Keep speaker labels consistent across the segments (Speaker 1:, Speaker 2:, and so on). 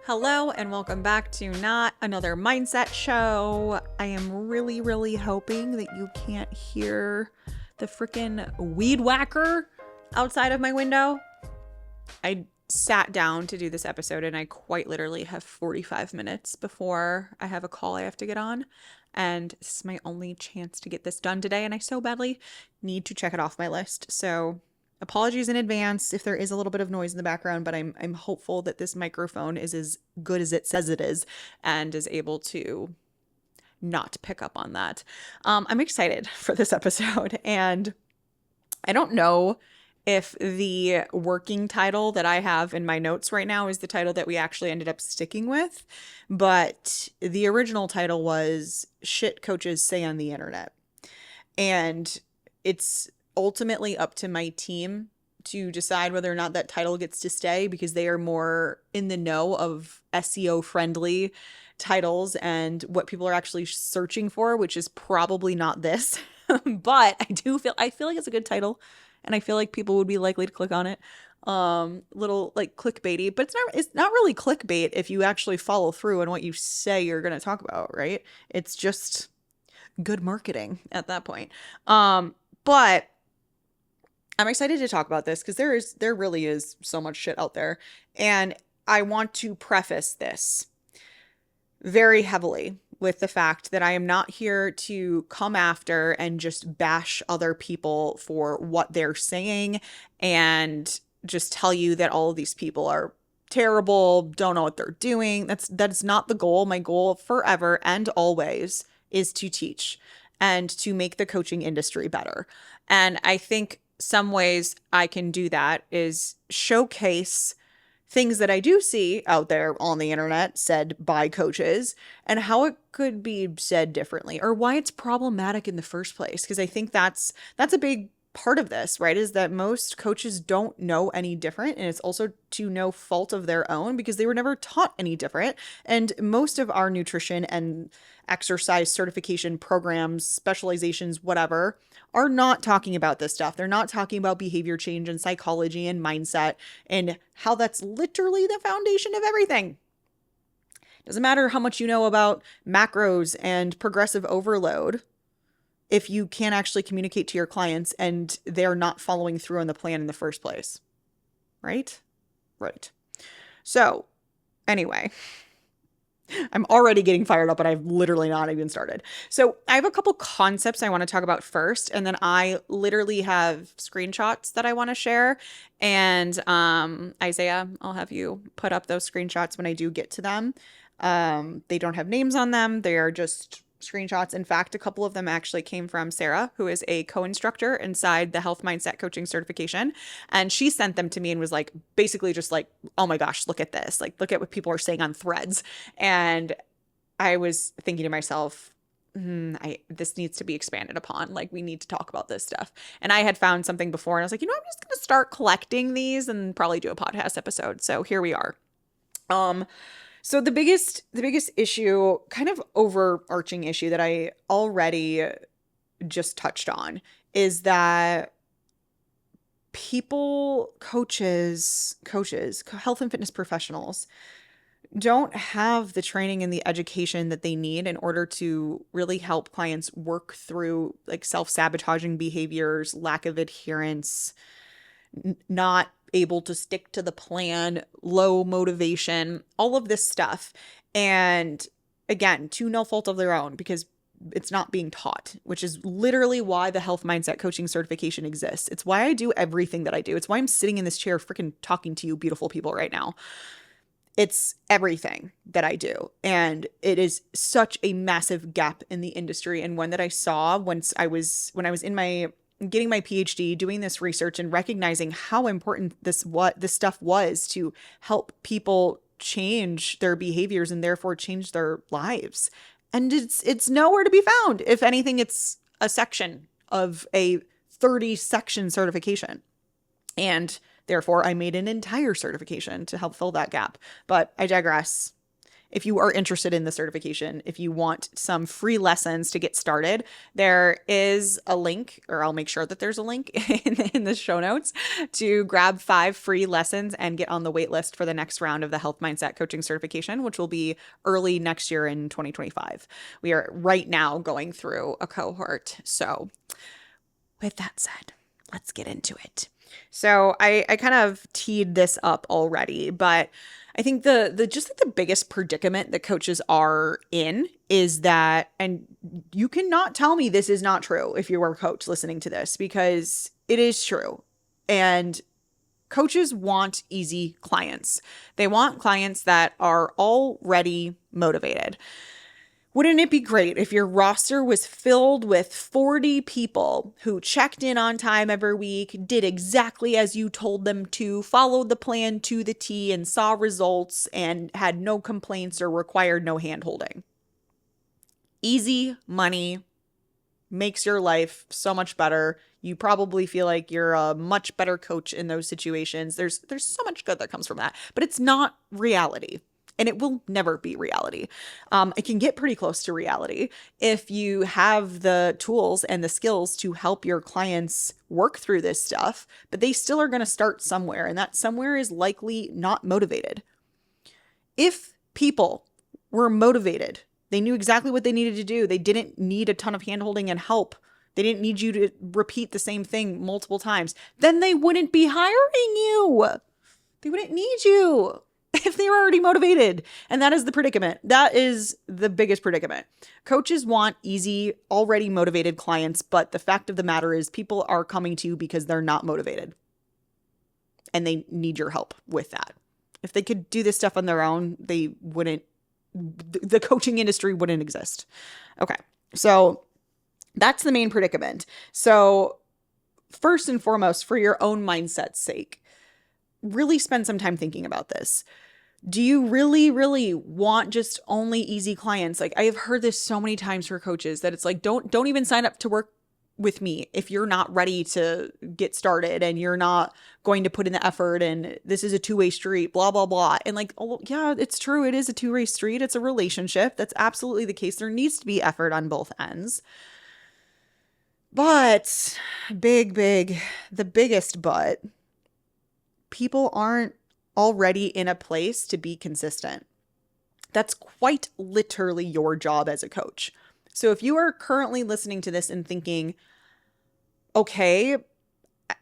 Speaker 1: Hello and welcome back to Not Another Mindset Show. I am really hoping that you can't hear the freaking weed whacker outside of my window. I sat down to do this episode and I quite literally have 45 minutes before I have a call I have to get on. And this is my only chance to get this done today, and I so badly need to check it off my list. So apologies in advance if there is a little bit of noise in the background, but I'm hopeful that this microphone is as good as it says it is and is able to not pick up on that. I'm excited for this episode, and I don't know if the working title that I have in my notes right now is the title that we actually ended up sticking with, but the original title was Shit Coaches Say on the Internet. And it's ultimately up to my team to decide whether or not that title gets to stay, because they are more in the know of SEO friendly titles and what people are actually searching for, which is probably not this. But I feel like it's a good title, and I feel like people would be likely to click on it. Little like clickbaity, but it's not really clickbait if you actually follow through on what you say you're going to talk about, right? It's just good marketing at that point. But I'm excited to talk about this because there really is so much shit out there. And I want to preface this very heavily with the fact that I am not here to come after and just bash other people for what they're saying and just tell you that all of these people are terrible, don't know what they're doing. That's not the goal. My goal forever and always is to teach and to make the coaching industry better. And I think some ways I can do that is showcase things that I do see out there on the internet said by coaches and how it could be said differently, or why it's problematic in the first place. Because I think that's a big part of this, right? Is that most coaches don't know any different. And it's also to no fault of their own because they were never taught any different. And most of our nutrition and exercise certification programs, specializations, whatever, are not talking about this stuff. They're not talking about behavior change and psychology and mindset and how that's literally the foundation of everything. Doesn't matter how much you know about macros and progressive overload if you can't actually communicate to your clients and they're not following through on the plan in the first place. Right? Right. So, anyway, I'm already getting fired up and I've literally not even started. So I have a couple concepts I want to talk about first, and then I literally have screenshots that I want to share. And Isaiah, I'll have you put up those screenshots when I do get to them. They don't have names on them. They are just screenshots. In fact, a couple of them actually came from Sarah, who is a co-instructor inside the health mindset coaching certification. And she sent them to me and was like, basically just like, oh my gosh, look at this. Like, look at what people are saying on threads. And I was thinking to myself, this needs to be expanded upon. Like, we need to talk about this stuff. And I had found something before and I was like, I'm just going to start collecting these and probably do a podcast episode. So here we are. So the biggest issue, kind of overarching issue that I already just touched on, is that coaches, health and fitness professionals don't have the training and the education that they need in order to really help clients work through like self-sabotaging behaviors, lack of adherence, not able to stick to the plan, low motivation, all of this stuff. And again, to no fault of their own, because it's not being taught, which is literally why the health mindset coaching certification exists. It's why I do everything that I do. It's why I'm sitting in this chair freaking talking to you beautiful people right now. It's everything that I do. And it is such a massive gap in the industry, and one that I saw when I was getting my PhD, doing this research and recognizing how important this stuff was to help people change their behaviors and therefore change their lives. And it's nowhere to be found. If anything, it's a section of a 30-section certification. And therefore, I made an entire certification to help fill that gap. But I digress. if you are interested in the certification, if you want some free lessons to get started, there is a link, or I'll make sure that there's a link in the show notes to grab 5 free lessons and get on the wait list for the next round of the health mindset coaching certification, which will be early next year in 2025. We are right now going through a cohort. So with that said, let's get into it. So I kind of teed this up already, but I think the biggest predicament that coaches are in is that, and you cannot tell me this is not true if you are a coach listening to this, because it is true. And coaches want easy clients. They want clients that are already motivated. Wouldn't it be great if your roster was filled with 40 people who checked in on time every week, did exactly as you told them to, followed the plan to the T, and saw results and had no complaints or required no hand-holding? Easy money makes your life so much better. You probably feel like you're a much better coach in those situations. There's so much good that comes from that, but it's not reality. And it will never be reality. It can get pretty close to reality if you have the tools and the skills to help your clients work through this stuff, but they still are going to start somewhere, and that somewhere is likely not motivated. If people were motivated, they knew exactly what they needed to do, they didn't need a ton of handholding and help, they didn't need you to repeat the same thing multiple times, then they wouldn't be hiring you. They wouldn't need you if they were already motivated. And that is the predicament. That is the biggest predicament. Coaches want easy, already motivated clients, but the fact of the matter is people are coming to you because they're not motivated. And they need your help with that. If they could do this stuff on their own, the coaching industry wouldn't exist. Okay, so that's the main predicament. So first and foremost, for your own mindset's sake, really spend some time thinking about this. Do you really, really want just only easy clients? Like, I have heard this so many times for coaches that it's like, don't even sign up to work with me if you're not ready to get started and you're not going to put in the effort, and this is a two-way street, blah, blah, blah. And like, oh yeah, it's true. It is a two-way street. It's a relationship. That's absolutely the case. There needs to be effort on both ends. But the biggest but, people aren't already in a place to be consistent. That's quite literally your job as a coach. So if you are currently listening to this and thinking, okay,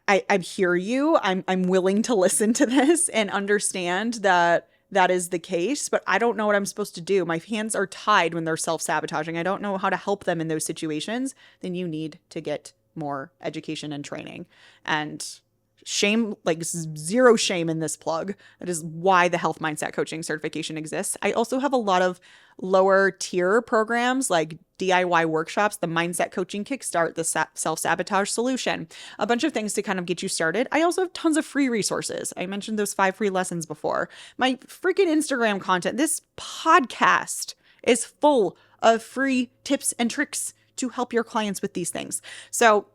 Speaker 1: I hear you, I'm willing to listen to this and understand that is the case, but I don't know what I'm supposed to do. My hands are tied when they're self-sabotaging. I don't know how to help them in those situations. Then you need to get more education and training. And shame, like zero shame in this plug. That is why the health mindset coaching certification exists. I also have a lot of lower tier programs like DIY workshops, the mindset coaching kickstart, the self-sabotage solution, a bunch of things to kind of get you started. I also have tons of free resources. I mentioned those 5 free lessons before. My freaking Instagram content, this podcast is full of free tips and tricks to help your clients with these things. So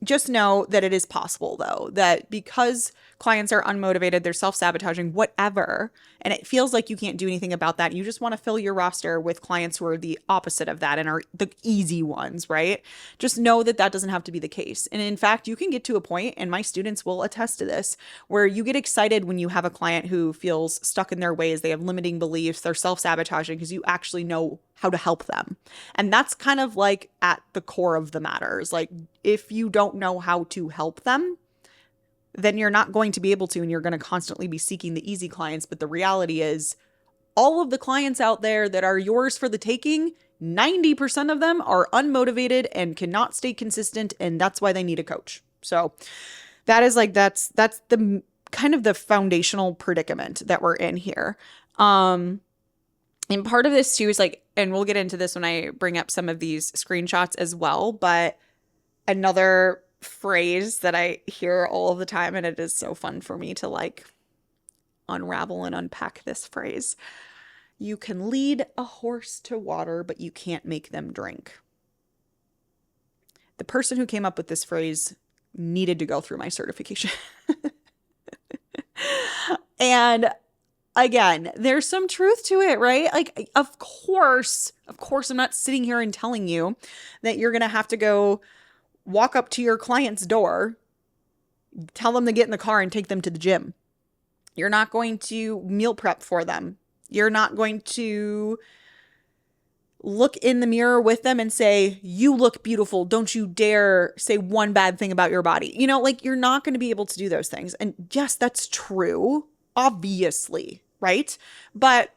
Speaker 1: just know that it is possible, though, that because clients are unmotivated, they're self-sabotaging, whatever, and it feels like you can't do anything about that. You just want to fill your roster with clients who are the opposite of that and are the easy ones, right? Just know that that doesn't have to be the case. And in fact, you can get to a point, and my students will attest to this, where you get excited when you have a client who feels stuck in their ways, they have limiting beliefs, they're self-sabotaging, because you actually know how to help them. And that's kind of like at the core of the matter. Is like, if you don't know how to help them, then you're not going to be able to, and you're going to constantly be seeking the easy clients. But the reality is, all of the clients out there that are yours for the taking, 90% of them are unmotivated and cannot stay consistent, and that's why they need a coach. So that is like, that's the kind of the foundational predicament that we're in here. And part of this too is like, and we'll get into this when I bring up some of these screenshots as well, but another phrase that I hear all of the time, and it is so fun for me to like unravel and unpack this phrase. You can lead a horse to water, but you can't make them drink. The person who came up with this phrase needed to go through my certification. And again, there's some truth to it, right? Like, of course, I'm not sitting here and telling you that you're going to have to go walk up to your client's door, tell them to get in the car and take them to the gym. You're not going to meal prep for them. You're not going to look in the mirror with them and say, you look beautiful. Don't you dare say one bad thing about your body. You know, like, you're not going to be able to do those things. And yes, that's true, obviously, right? But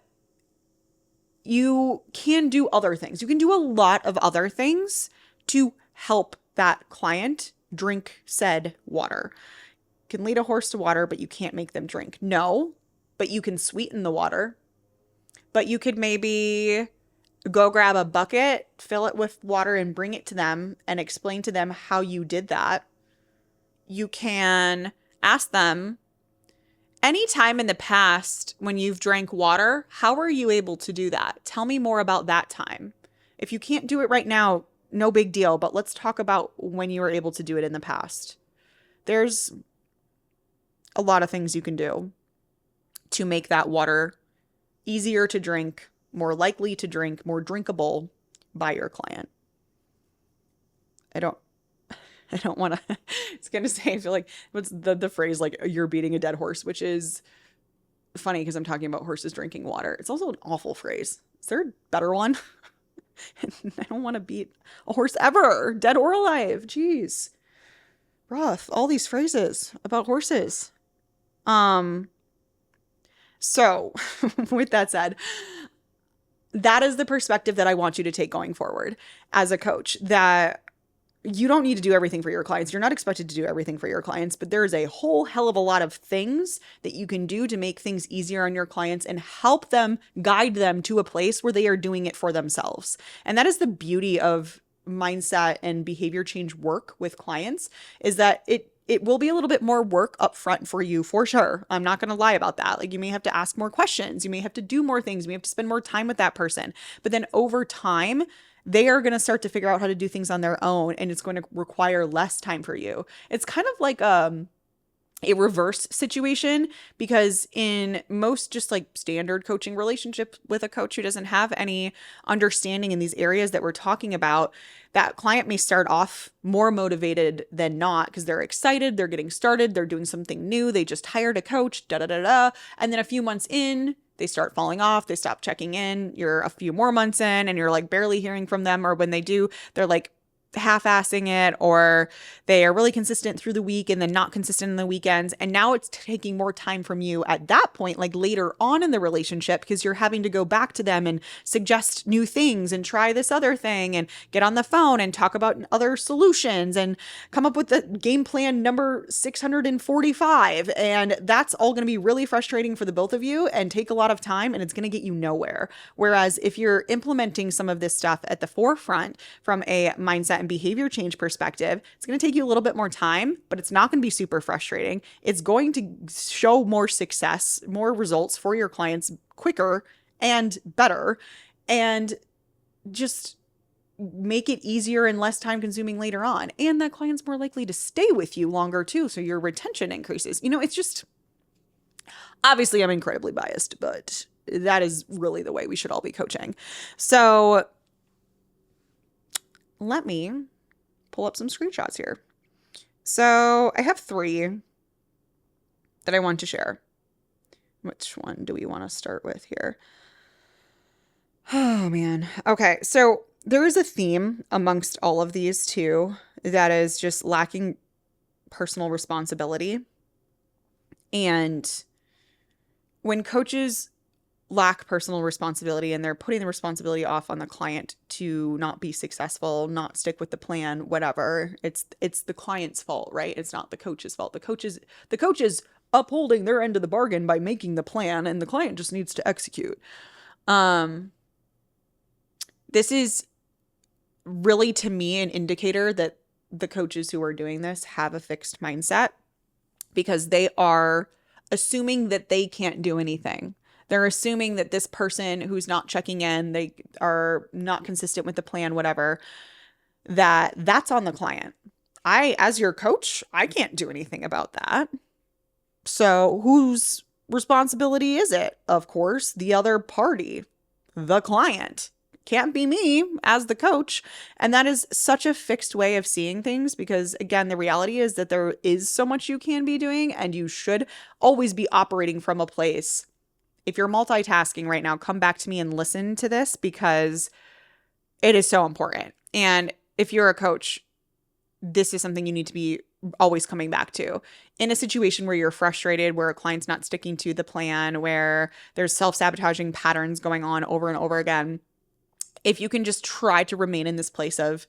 Speaker 1: you can do other things. You can do a lot of other things to help that client drink said water. You can lead a horse to water, but you can't make them drink. No, but you can sweeten the water. But you could maybe go grab a bucket, fill it with water, and bring it to them and explain to them how you did that. You can ask them, anytime in the past when you've drank water, how are you able to do that? Tell me more about that time. If you can't do it right now, no big deal, but let's talk about when you were able to do it in the past. There's a lot of things you can do to make that water easier to drink, more likely to drink, more drinkable by your client. I don't want to, it's going to say, I feel like what's the phrase, like, you're beating a dead horse, which is funny because I'm talking about horses drinking water. It's also an awful phrase. Is there a better one? I don't want to beat a horse ever, dead or alive. Jeez. Rough. All these phrases about horses. So with that said, that is the perspective that I want you to take going forward as a coach, that you don't need to do everything for your clients. You're not expected to do everything for your clients, but there's a whole hell of a lot of things that you can do to make things easier on your clients and help them, guide them to a place where they are doing it for themselves. And that is the beauty of mindset and behavior change work with clients, is that it will be a little bit more work up front for you, for sure. I'm not going to lie about that. Like, you may have to ask more questions. You may have to do more things. You may have to spend more time with that person. But then over time, they are going to start to figure out how to do things on their own, and it's going to require less time for you. It's kind of like a reverse situation, because in most just like standard coaching relationship with a coach who doesn't have any understanding in these areas that we're talking about, that client may start off more motivated than not because they're excited, they're getting started, they're doing something new, they just hired a coach, and then a few months in, they start falling off, they stop checking in, you're a few more months in and you're like barely hearing from them, or when they do, they're like half-assing it, or they are really consistent through the week and then not consistent in the weekends. And now it's taking more time from you at that point, like later on in the relationship, because you're having to go back to them and suggest new things and try this other thing and get on the phone and talk about other solutions and come up with the game plan number 645. And that's all going to be really frustrating for the both of you and take a lot of time, and it's going to get you nowhere. Whereas if you're implementing some of this stuff at the forefront from a mindset and behavior change perspective, it's going to take you a little bit more time, but it's not going to be super frustrating. It's going to show more success, more results for your clients quicker and better, and just make it easier and less time consuming later on. And that client's more likely to stay with you longer too, so your retention increases. You know, it's just, obviously I'm incredibly biased, but that is really the way we should all be coaching. So let me pull up some screenshots here. So I have 3 that I want to share. Which one do we want to start with here? Oh, man. Okay, so there is a theme amongst all of these too that is just lacking personal responsibility. And when coaches lack personal responsibility and they're putting the responsibility off on the client to not be successful, not stick with the plan, whatever, it's the client's fault, right? It's not the coach's fault. The coach is upholding their end of the bargain by making the plan, and the client just needs to execute. This is really, to me, an indicator that the coaches who are doing this have a fixed mindset, because they are assuming that they can't do anything. They're assuming that this person who's not checking in, they are not consistent with the plan, whatever, that's on the client. As your coach, I can't do anything about that. So whose responsibility is it? Of course, the other party, the client. Can't be me as the coach. And that is such a fixed way of seeing things because, again, the reality is that there is so much you can be doing and you should always be operating from a place. If you're multitasking right now, come back to me and listen to this because it is so important. And if you're a coach, this is something you need to be always coming back to. In a situation where you're frustrated, where a client's not sticking to the plan, where there's self-sabotaging patterns going on over and over again, if you can just try to remain in this place of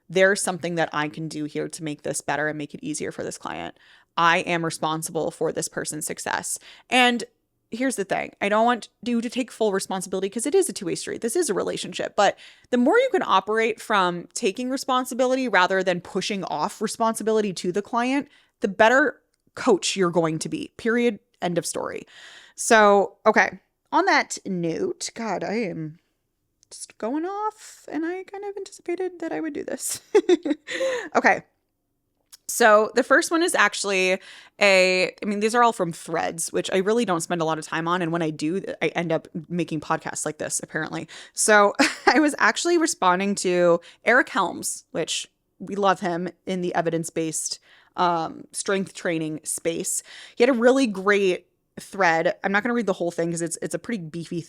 Speaker 1: there's something that I can do here to make this better and make it easier for this client. I am responsible for this person's success. And here's the thing. I don't want you to take full responsibility because it is a two-way street. This is a relationship. But the more you can operate from taking responsibility rather than pushing off responsibility to the client, the better coach you're going to be. Period. End of story. So, okay. On that note, God, I am just going off and I kind of anticipated that I would do this. Okay. So the first one is actually these are all from threads, which I really don't spend a lot of time on. And when I do, I end up making podcasts like this, apparently. So I was actually responding to Eric Helms, which we love him in the evidence-based strength training space. He had a really great thread. I'm not going to read the whole thing because it's a pretty beefy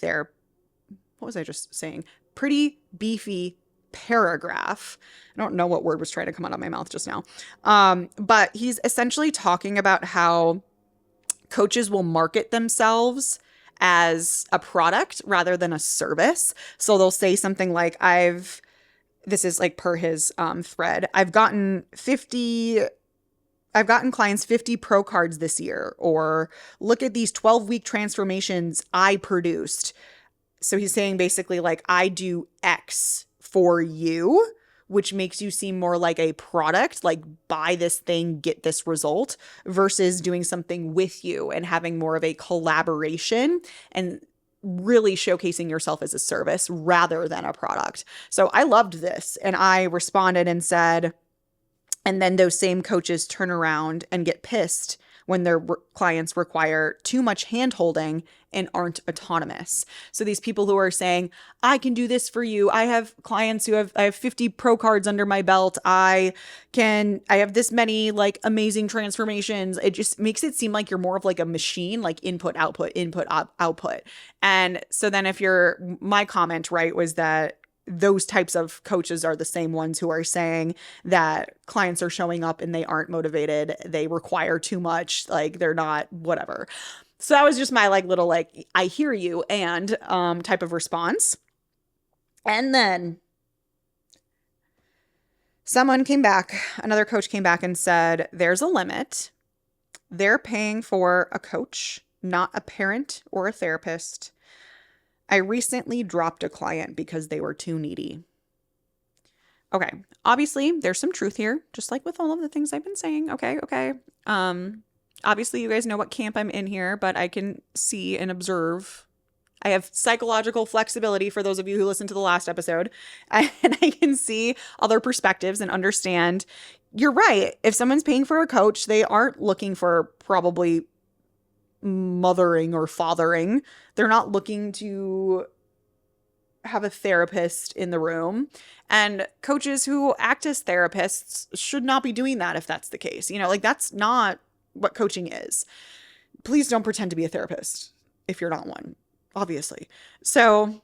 Speaker 1: what was I just saying? Pretty beefy paragraph. I don't know what word was trying to come out of my mouth just now. But he's essentially talking about how coaches will market themselves as a product rather than a service. So they'll say something like, this is like per his thread, I've gotten clients 50 pro cards this year, or look at these 12-week transformations I produced. So he's saying basically like, I do X for you, which makes you seem more like a product, like buy this thing, get this result, versus doing something with you and having more of a collaboration and really showcasing yourself as a service rather than a product. So I loved this. And I responded and said, and then those same coaches turn around and get pissed when their clients require too much hand-holding and aren't autonomous. So these people who are saying, I can do this for you. I have clients I have 50 pro cards under my belt. I have this many like amazing transformations. It just makes it seem like you're more of like a machine, like input, output, output. And so then my comment, right, was that those types of coaches are the same ones who are saying that clients are showing up and they aren't motivated. They require too much. Like they're not whatever. So that was just my like little, like, I hear you and type of response. And then another coach came back and said, there's a limit. They're paying for a coach, not a parent or a therapist. I recently dropped a client because they were too needy. Okay. Obviously, there's some truth here, just like with all of the things I've been saying. Okay. Obviously, you guys know what camp I'm in here, but I can see and observe. I have psychological flexibility for those of you who listened to the last episode, and I can see other perspectives and understand. You're right. If someone's paying for a coach, they aren't looking for probably mothering or fathering. They're not looking to have a therapist in the room. And coaches who act as therapists should not be doing that if that's the case. Like that's not what coaching is. Please don't pretend to be a therapist if you're not one, obviously. So,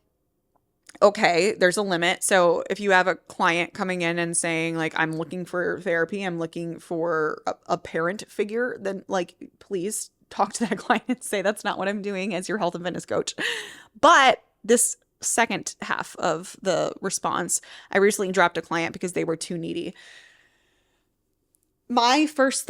Speaker 1: okay, there's a limit. So if you have a client coming in and saying like, I'm looking for therapy, I'm looking for a parent figure, then like, please talk to that client and say, that's not what I'm doing as your health and fitness coach. But this second half of the response, I recently dropped a client because they were too needy. My first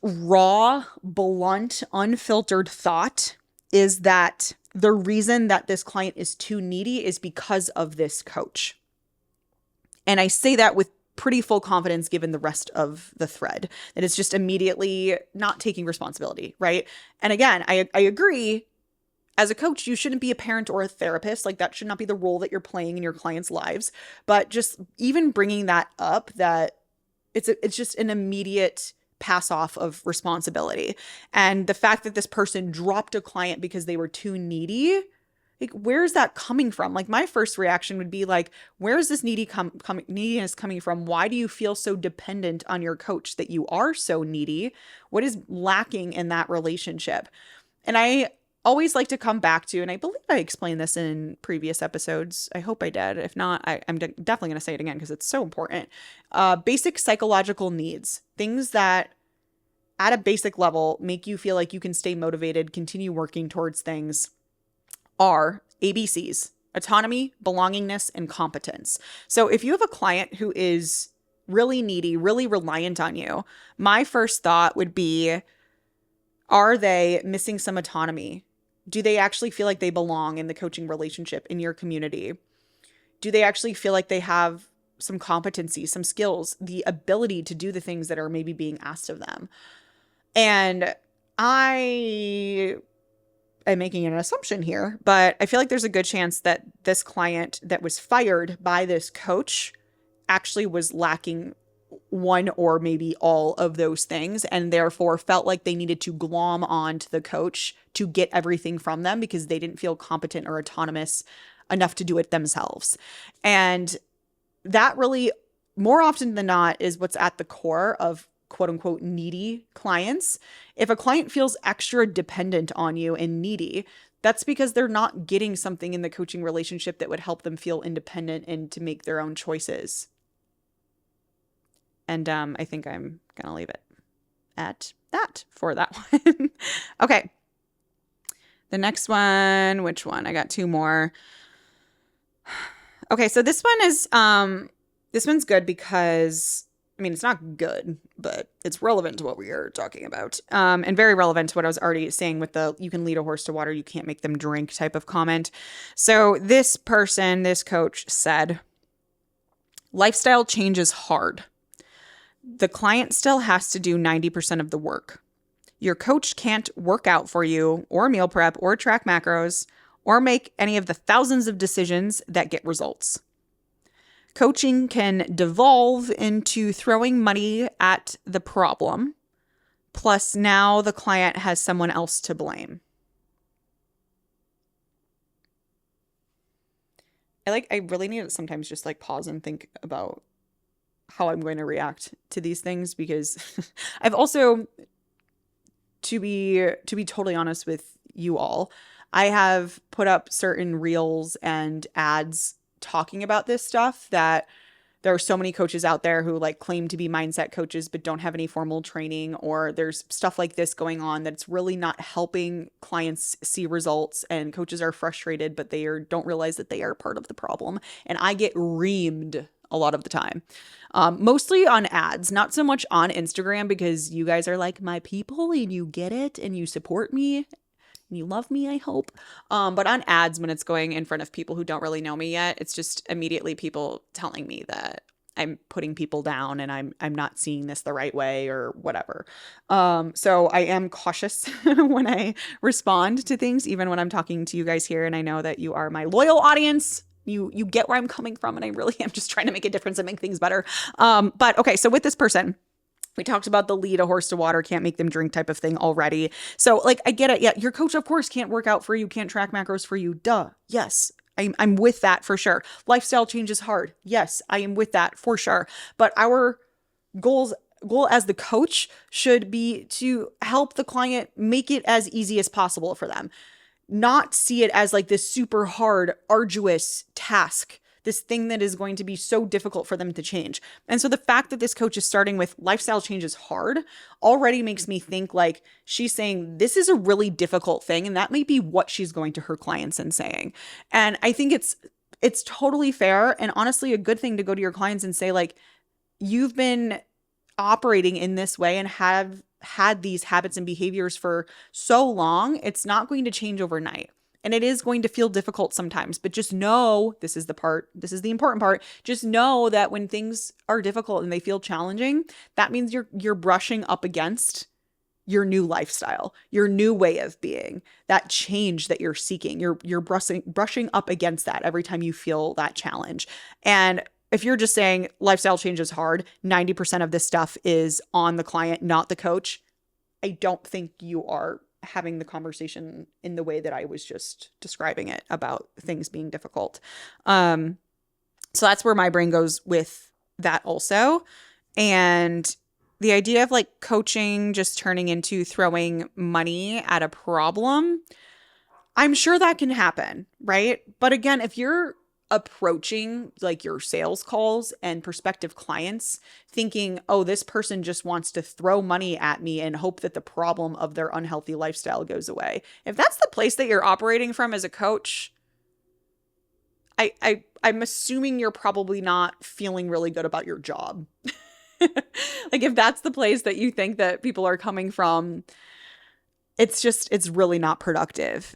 Speaker 1: raw, blunt, unfiltered thought is that the reason that this client is too needy is because of this coach. And I say that with pretty full confidence given the rest of the thread, that it's just immediately not taking responsibility, right? And again, I agree. As a coach, you shouldn't be a parent or a therapist. Like that should not be the role that you're playing in your clients' lives. But just even bringing that up, that it's just an immediate pass off of responsibility. And the fact that this person dropped a client because they were too needy, like, where's that coming from? Like, my first reaction would be like, where is this neediness coming from? Why do you feel so dependent on your coach that you are so needy? What is lacking in that relationship? And I always like to come back to, and I believe I explained this in previous episodes. I hope I did. If not, I'm definitely going to say it again because it's so important. Basic psychological needs, things that at a basic level make you feel like you can stay motivated, continue working towards things, are ABCs: autonomy, belongingness, and competence. So if you have a client who is really needy, really reliant on you, my first thought would be, are they missing some autonomy? Do they actually feel like they belong in the coaching relationship, in your community? Do they actually feel like they have some competency, some skills, the ability to do the things that are maybe being asked of them? And I am making an assumption here, but I feel like there's a good chance that this client that was fired by this coach actually was lacking one or maybe all of those things, and therefore felt like they needed to glom on to the coach to get everything from them because they didn't feel competent or autonomous enough to do it themselves. And that really, more often than not, is what's at the core of quote unquote needy clients. If a client feels extra dependent on you and needy, that's because they're not getting something in the coaching relationship that would help them feel independent and to make their own choices. And I think I'm going to leave it at that for that one. Okay. The next one, which one? I got two more. Okay, so this one is, this one's good because, I mean, it's not good, but it's relevant to what we are talking about. And very relevant to what I was already saying with the, you can lead a horse to water, you can't make them drink type of comment. So this person, this coach said, lifestyle change is hard. The client still has to do 90% of the work. Your coach can't work out for you or meal prep or track macros or make any of the thousands of decisions that get results. Coaching can devolve into throwing money at the problem. Plus, now the client has someone else to blame. I really need to sometimes just like pause and think about how I'm going to react to these things, because I've also, to be totally honest with you all, I have put up certain reels and ads talking about this stuff, that there are so many coaches out there who like claim to be mindset coaches but don't have any formal training, or there's stuff like this going on that's really not helping clients see results, and coaches are frustrated but don't realize that they are part of the problem. And I get reamed a lot of the time, mostly on ads, not so much on Instagram, because you guys are like my people and you get it and you support me and you love me, I hope. But on ads, when it's going in front of people who don't really know me yet, it's just immediately people telling me that I'm putting people down and I'm not seeing this the right way or whatever. So I am cautious when I respond to things, even when I'm talking to you guys here. And I know that you are my loyal audience. You get where I'm coming from, and I really am just trying to make a difference and make things better. But okay, so with this person, we talked about the lead a horse to water, can't make them drink type of thing already. So like, I get it. Yeah, your coach, of course, can't work out for you, can't track macros for you. Duh. Yes, I'm with that for sure. Lifestyle change is hard. Yes, I am with that for sure. But our goal as the coach should be to help the client make it as easy as possible for them. Not see it as like this super hard, arduous task, this thing that is going to be so difficult for them to change. And so the fact that this coach is starting with lifestyle change is hard already makes me think like she's saying this is a really difficult thing, and that may be what she's going to her clients and saying. And I think it's totally fair and honestly a good thing to go to your clients and say like, you've been operating in this way and have had these habits and behaviors for so long, it's not going to change overnight. And it is going to feel difficult sometimes, but just know, this is the important part. Just know that when things are difficult and they feel challenging, that means you're brushing up against your new lifestyle, your new way of being, that change that you're seeking. You're brushing up against that every time you feel that challenge. And if you're just saying lifestyle change is hard, 90% of this stuff is on the client, not the coach, I don't think you are having the conversation in the way that I was just describing it about things being difficult. So that's where my brain goes with that also. And the idea of like coaching just turning into throwing money at a problem, I'm sure that can happen, right? But again, if you're approaching like your sales calls and prospective clients thinking, oh, this person just wants to throw money at me and hope that the problem of their unhealthy lifestyle goes away. If that's the place that you're operating from as a coach, I'm assuming you're probably not feeling really good about your job. Like if that's the place that you think that people are coming from, it's really not productive.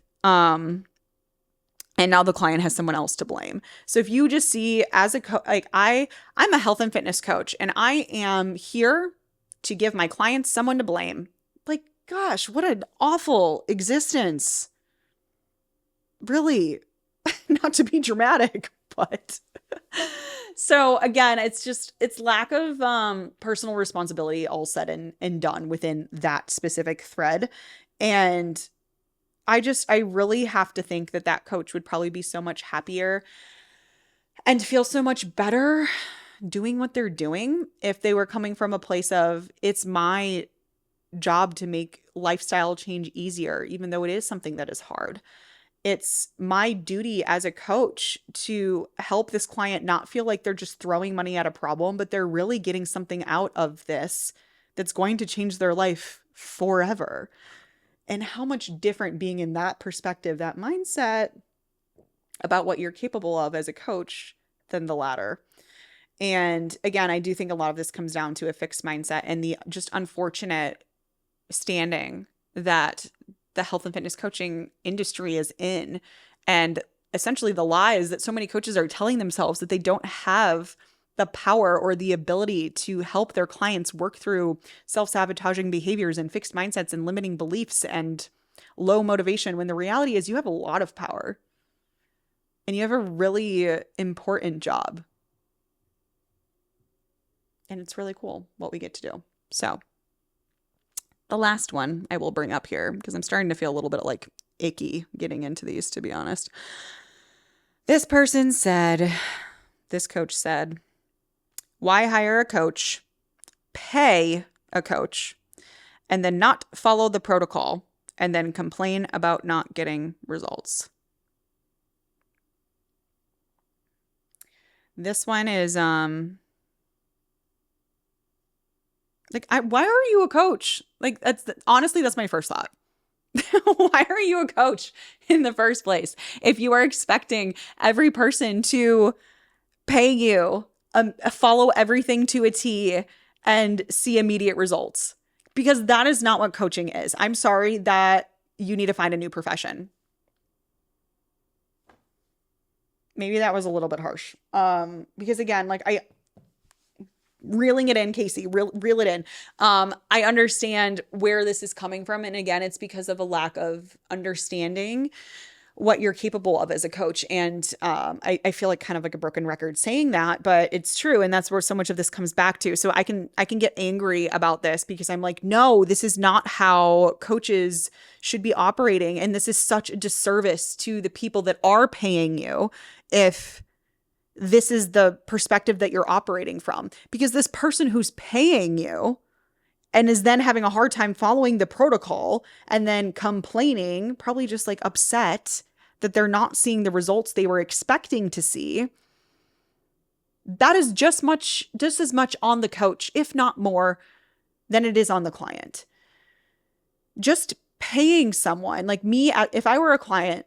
Speaker 1: And now the client has someone else to blame. So if you just see as a like I'm a health and fitness coach and I am here to give my clients someone to blame. Like, gosh, what an awful existence. Really, not to be dramatic, but so again, it's lack of personal responsibility all said and done within that specific thread. And I really have to think that coach would probably be so much happier and feel so much better doing what they're doing if they were coming from a place of, it's my job to make lifestyle change easier, even though it is something that is hard. It's my duty as a coach to help this client not feel like they're just throwing money at a problem, but they're really getting something out of this that's going to change their life forever. And how much different being in that perspective, that mindset about what you're capable of as a coach than the latter. And again, I do think a lot of this comes down to a fixed mindset and the just unfortunate standing that the health and fitness coaching industry is in. And essentially the lies that so many coaches are telling themselves that they don't have the power or the ability to help their clients work through self-sabotaging behaviors and fixed mindsets and limiting beliefs and low motivation, when the reality is you have a lot of power and you have a really important job. And it's really cool what we get to do. So the last one I will bring up here, because I'm starting to feel a little bit like icky getting into these, to be honest. This coach said, why hire a coach, pay a coach, and then not follow the protocol, and then complain about not getting results? This one is, why are you a coach? Like, honestly, that's my first thought. Why are you a coach in the first place? If you are expecting every person to pay you, follow everything to a T and see immediate results, because that is not what coaching is. I'm sorry that you need to find a new profession. Maybe that was a little bit harsh. Because again, like reeling it in, Kasey, reel it in. I understand where this is coming from. And again, it's because of a lack of understanding what you're capable of as a coach. And I feel like kind of like a broken record saying that, but it's true. And that's where so much of this comes back to. So I can get angry about this because I'm like, no, this is not how coaches should be operating. And this is such a disservice to the people that are paying you if this is the perspective that you're operating from. Because this person who's paying you and is then having a hard time following the protocol and then complaining, probably just like upset that they're not seeing the results they were expecting to see, that is just as much on the coach, if not more, than it is on the client. Just paying someone like me, if I were a client,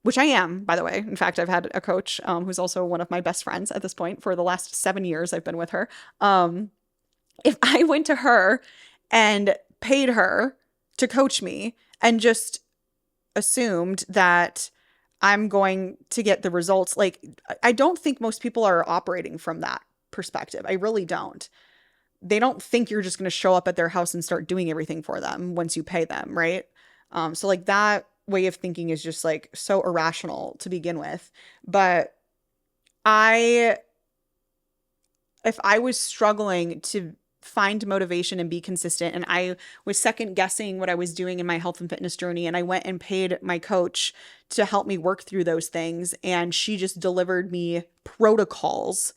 Speaker 1: which I am, by the way. In fact, I've had a coach who's also one of my best friends at this point for the last 7 years I've been with her. If I went to her and paid her to coach me and just assumed that I'm going to get the results, like, I don't think most people are operating from that perspective. I really don't. They don't think you're just going to show up at their house and start doing everything for them once you pay them, right? So like that way of thinking is just like so irrational to begin with. But I if I was struggling to find motivation and be consistent, and I was second guessing what I was doing in my health and fitness journey, and I went and paid my coach to help me work through those things, and she just delivered me protocols,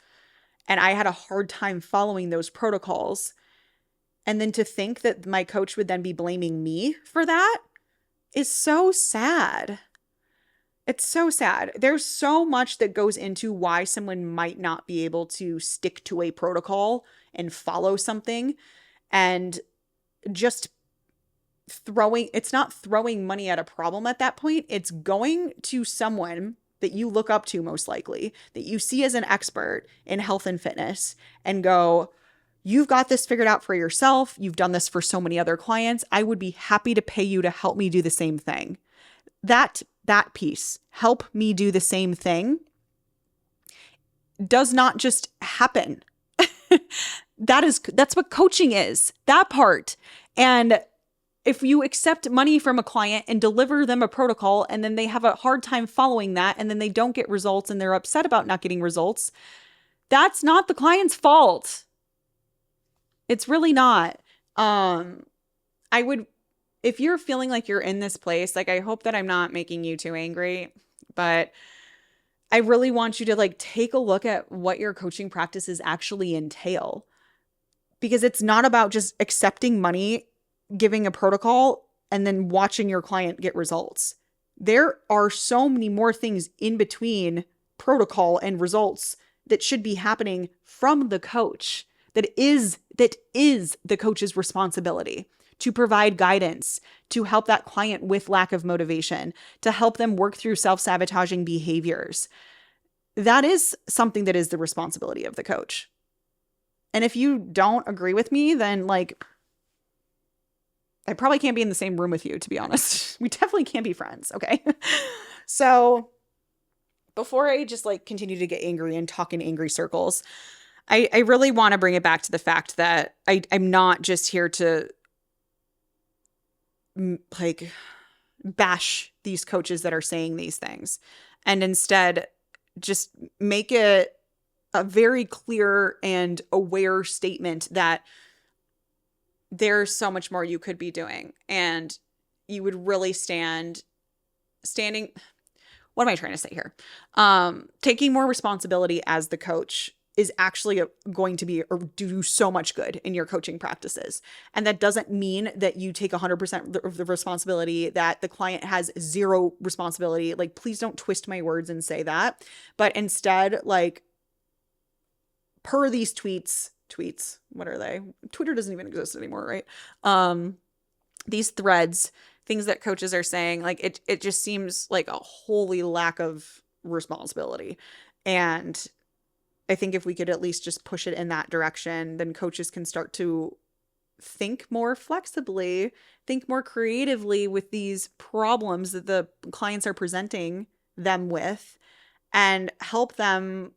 Speaker 1: and I had a hard time following those protocols. And then to think that my coach would then be blaming me for that is so sad. It's so sad. There's so much that goes into why someone might not be able to stick to a protocol and follow something, and just it's not throwing money at a problem at that point. It's going to someone that you look up to, most likely, that you see as an expert in health and fitness, and go, you've got this figured out for yourself. You've done this for so many other clients. I would be happy to pay you to help me do the same thing. That piece, help me do the same thing, does not just happen. That's what coaching is, that part. And if you accept money from a client and deliver them a protocol, and then they have a hard time following that, and then they don't get results and they're upset about not getting results, that's not the client's fault. It's really not. If you're feeling like you're in this place, like, I hope that I'm not making you too angry, but I really want you to like take a look at what your coaching practices actually entail, because it's not about just accepting money, giving a protocol, and then watching your client get results. There are so many more things in between protocol and results that should be happening from the coach. That is the coach's responsibility to provide guidance, to help that client with lack of motivation, to help them work through self-sabotaging behaviors. That is something that is the responsibility of the coach. And if you don't agree with me, then like, I probably can't be in the same room with you, to be honest. We definitely can't be friends, okay? So before I just like continue to get angry and talk in angry circles, I really want to bring it back to the fact that I'm not just here to like bash these coaches that are saying these things, and instead just make it a very clear and aware statement that there's so much more you could be doing, and you would really standing. What am I trying to say here? Taking more responsibility as the coach is actually going to be or do so much good in your coaching practices. And that doesn't mean that you take 100% of the responsibility, that the client has zero responsibility. Like, please don't twist my words and say that. But instead, like, per these tweets, what are they? Twitter doesn't even exist anymore, right? These threads, things that coaches are saying, like, it just seems like a wholly lack of responsibility. And I think if we could at least just push it in that direction, then coaches can start to think more flexibly, think more creatively with these problems that the clients are presenting them with, and help them,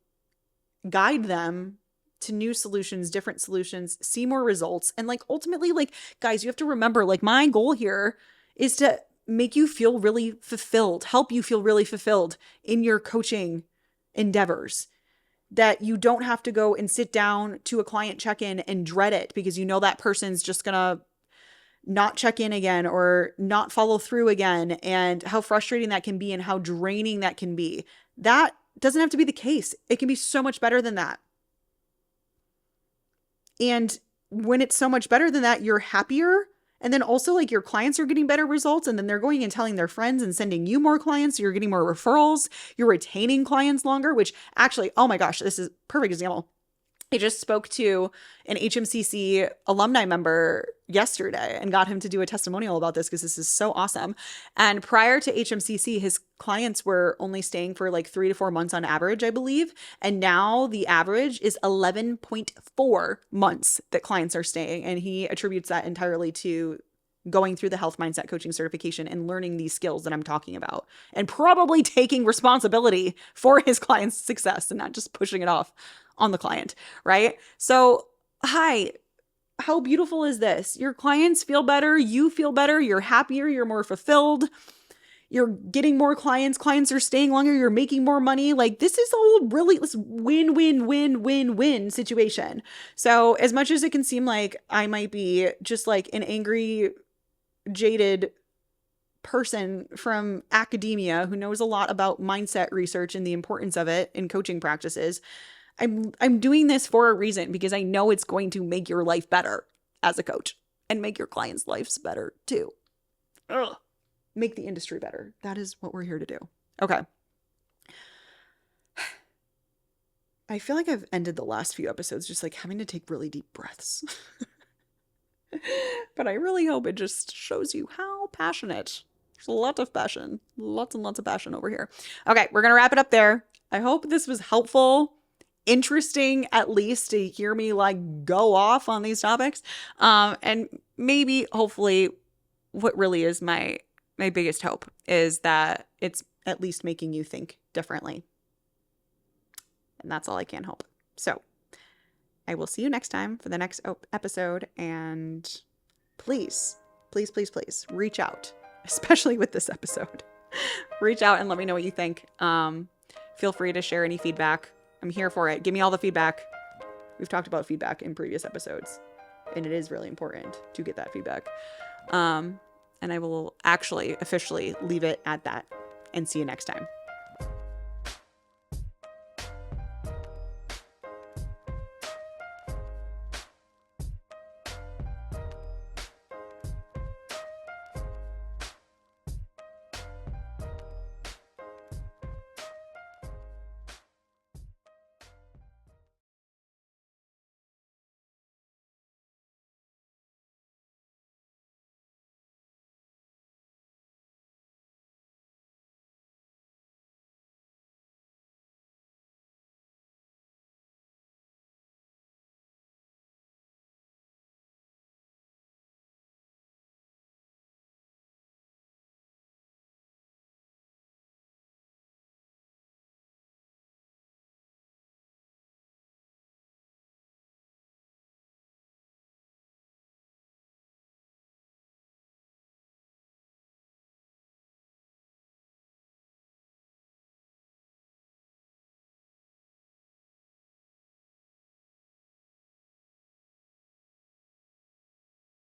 Speaker 1: guide them to new solutions, different solutions, see more results. And like, ultimately, like, guys, you have to remember, like, my goal here is to make you feel really fulfilled, help you feel really fulfilled in your coaching endeavors. That you don't have to go and sit down to a client check-in and dread it because you know that person's just gonna not check in again or not follow through again, and how frustrating that can be and how draining that can be. That doesn't have to be the case. It can be so much better than that. And when it's so much better than that, you're happier. And then also, like, your clients are getting better results, and then they're going and telling their friends and sending you more clients. So you're getting more referrals. You're retaining clients longer, which actually, oh my gosh, this is a perfect example. I just spoke to an HMCC alumni member yesterday and got him to do a testimonial about this because this is so awesome. And prior to HMCC, his clients were only staying for like 3 to 4 months on average, I believe. And now the average is 11.4 months that clients are staying. And he attributes that entirely to going through the health mindset coaching certification and learning these skills that I'm talking about, and probably taking responsibility for his client's success and not just pushing it off on the client, right? So, hi, how beautiful is this? Your clients feel better, you feel better, you're happier, you're more fulfilled. You're getting more clients. Clients are staying longer. You're making more money. Like, this is a really win situation. So as much as it can seem like I might be just like an angry, jaded person from academia who knows a lot about mindset research and the importance of it in coaching practices, I'm doing this for a reason, because I know it's going to make your life better as a coach and make your clients' lives better too. Ugh. Make the industry better. That is what we're here to do. Okay. I feel like I've ended the last few episodes just like having to take really deep breaths. But I really hope it just shows you how passionate. There's a lot of passion. Lots and lots of passion over here. Okay, we're going to wrap it up there. I hope this was helpful, interesting, at least to hear me like go off on these topics. And maybe, hopefully, what really is my biggest hope is that it's at least making you think differently. And that's all I can hope. So I will see you next time for the next episode. And please, please, please, please reach out, especially with this episode. Reach out and let me know what you think. Feel free to share any feedback. I'm here for it. Give me all the feedback. We've talked about feedback in previous episodes, and it is really important to get that feedback. And I will actually officially leave it at that, and see you next time.